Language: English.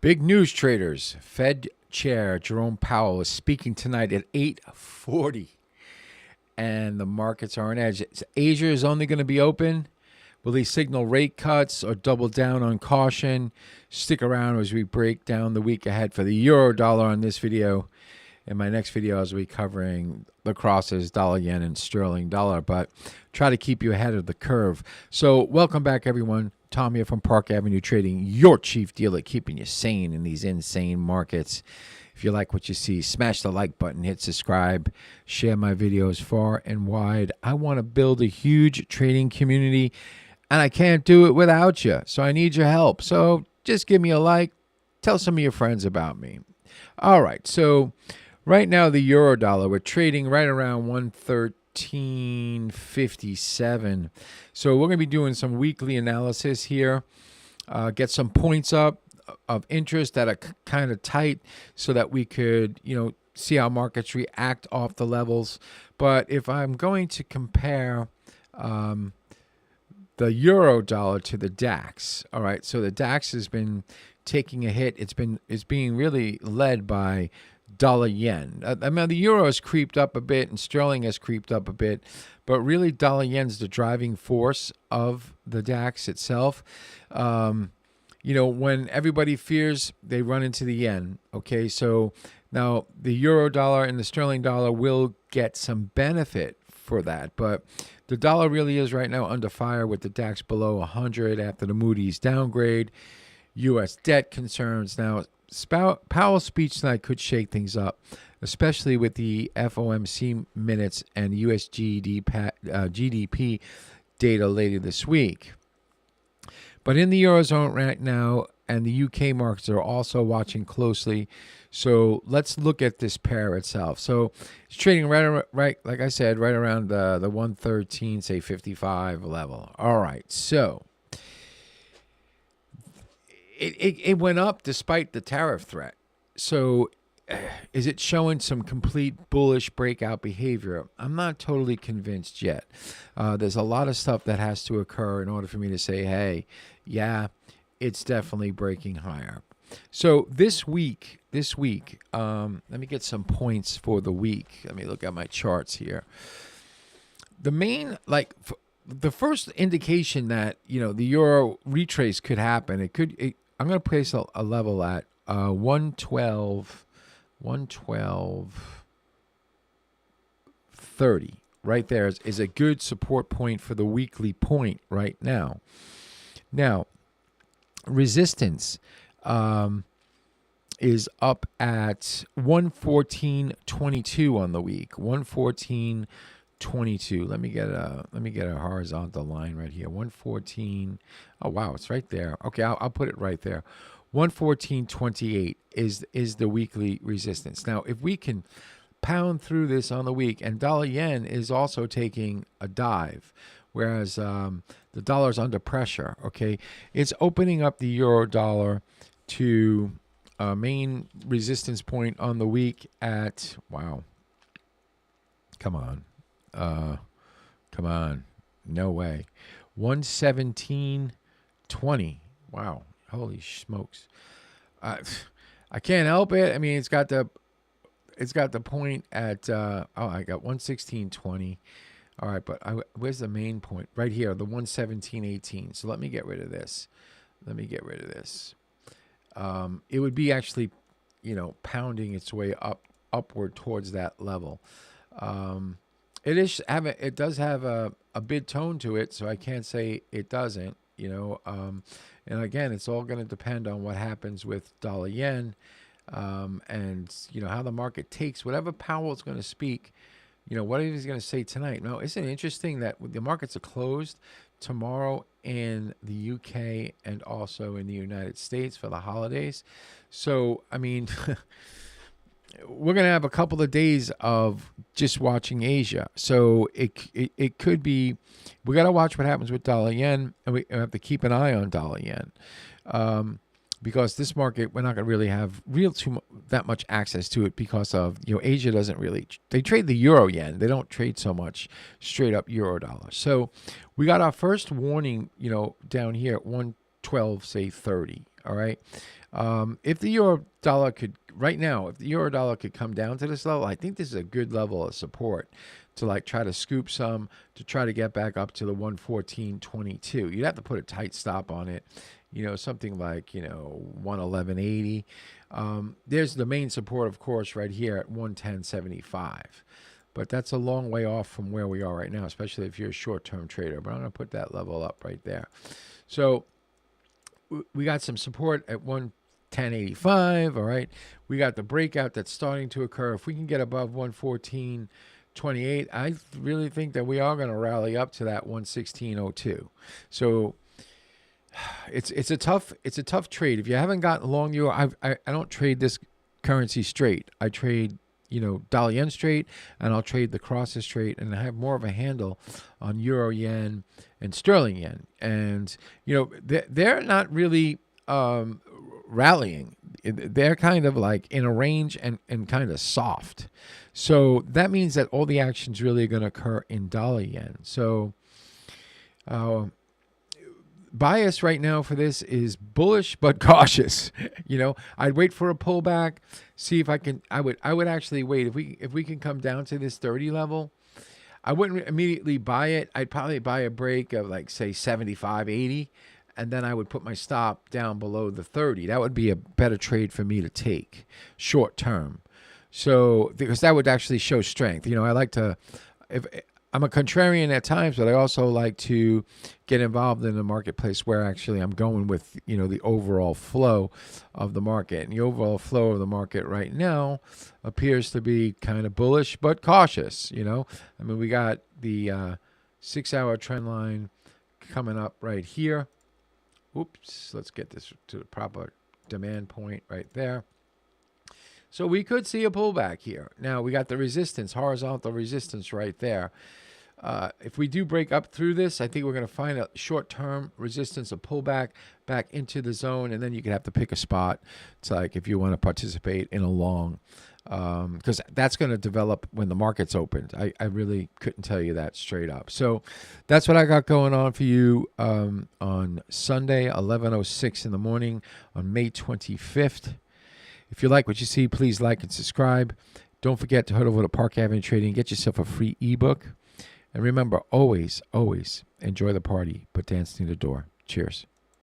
Big news, traders. Fed Chair Jerome Powell is speaking tonight at 8:40, and the markets are on edge. Asia is only going to be open. Will he signal rate cuts or double down on caution? Stick around as we break down the week ahead for the euro dollar on this video. In my next video, I'll be covering the crosses, dollar yen and sterling dollar, but try to keep you ahead of the curve. So welcome back, everyone. Tom here from Park Avenue Trading, your chief dealer, keeping you sane in these insane markets. If you like what you see, smash the like button, hit subscribe, share my videos far and wide. I want to build a huge trading community, and I can't do it without you. So I need your help. So just give me a like. Tell some of your friends about me. All right. So right now, the euro dollar, we're trading right around 113.57. So we're going to be doing some weekly analysis here. Get some points up of interest that are kind of tight so that we could, see how markets react off the levels. But if I'm going to compare the euro dollar to the DAX, all right, so the DAX has been taking a hit. It's being really led by dollar yen. I mean, the euro has creeped up a bit and sterling has creeped up a bit, but really dollar yen's the driving force of the DAX itself. When everybody fears, they run into the yen. Okay, so now the euro dollar and the sterling dollar will get some benefit for that, but the dollar really is right now under fire with the DAX below 100 after the Moody's downgrade, U.S. debt concerns. Now, Powell's speech tonight could shake things up, especially with the FOMC minutes and U.S. GDP data later this week. But in the Eurozone right now, and the UK markets are also watching closely. So let's look at this pair itself. So it's trading right, like I said, right around the 113, say 55 level. All right, so it went up despite the tariff threat. So is it showing some complete bullish breakout behavior? I'm not totally convinced yet. There's a lot of stuff that has to occur in order for me to say, hey, yeah, it's definitely breaking higher. So this week, let me get some points for the week. Let me look at my charts here. The main, the first indication that, the euro retrace could happen, I'm going to place a level at 112.30. Right there is a good support point for the weekly point right now. Now, resistance is up at 114.22 on the week. 114.22. Let me get a horizontal line right here. 114. Oh wow, it's right there. Okay, I'll put it right there. 114.28 is the weekly resistance. Now, if we can pound through this on the week, and dollar yen is also taking a dive, whereas the dollar's under pressure. Okay, it's opening up the euro dollar to a main resistance point on the week at come on, no way, 117.20. Wow, holy smokes! I can't help it. I mean, it's got the point at I got 116.20. All right, but where's the main point? Right here, the 117.18. So let me get rid of this. It would be actually, pounding its way upward towards that level. It does have a bid tone to it, so I can't say it doesn't. And again, it's all going to depend on what happens with dollar yen, and how the market takes whatever Powell's going to speak. What he's going to say tonight. Now, isn't it interesting that the markets are closed tomorrow in the UK and also in the United States for the holidays? So, I mean, we're going to have a couple of days of just watching Asia. So it could be, we got to watch what happens with dollar yen, and we have to keep an eye on dollar yen. Because this market, we're not going to really have that much access to it because of, Asia doesn't really, they trade the euro yen. They don't trade so much straight up euro dollar. So we got our first warning, down here at 112, say 30. All right. If the euro dollar could right now, if the euro dollar could come down to this level, I think this is a good level of support to like try to scoop some to try to get back up to the 114.22. You'd have to put a tight stop on it, something like 111.80. There's the main support, of course, right here at 110.75. But that's a long way off from where we are right now, especially if you're a short-term trader. But I'm going to put that level up right there. So we got some support at 110.85, all right? We got the breakout that's starting to occur. If we can get above 114.28, I really think that we are going to rally up to that 116.02. So it's a tough trade. If you haven't gotten long euro, I don't trade this currency straight. I trade dollar yen straight, and I'll trade the crosses straight, and I have more of a handle on euro yen and sterling yen. And they're not really rallying. They're kind of like in a range and kind of soft. So that means that all the action's really going to occur in dollar yen. So bias right now for this is bullish but cautious. I'd wait for a pullback, see if I can. I would actually wait if we can come down to this 30 level. I wouldn't immediately buy it. I'd probably buy a break of like say 75, 80, and then I would put my stop down below the 30. That would be a better trade for me to take short term. So because that would actually show strength. I like to if I'm a contrarian at times, but I also like to get involved in the marketplace where actually I'm going with, the overall flow of the market. And the overall flow of the market right now appears to be kind of bullish but cautious, we got the 6-hour trend line coming up right here. Oops, let's get this to the proper demand point right there. So we could see a pullback here. Now we got the resistance, horizontal resistance right there. If we do break up through this, I think we're going to find a short-term resistance, a pullback back into the zone, and then you could have to pick a spot. It's like if you want to participate in a long, because that's going to develop when the market's opened. I really couldn't tell you that straight up. So that's what I got going on for you on Sunday, 11:06 in the morning on May 25th. If you like what you see, please like and subscribe. Don't forget to head over to Park Avenue Trading and get yourself a free ebook. And remember, always, always enjoy the party, but dance near the door. Cheers.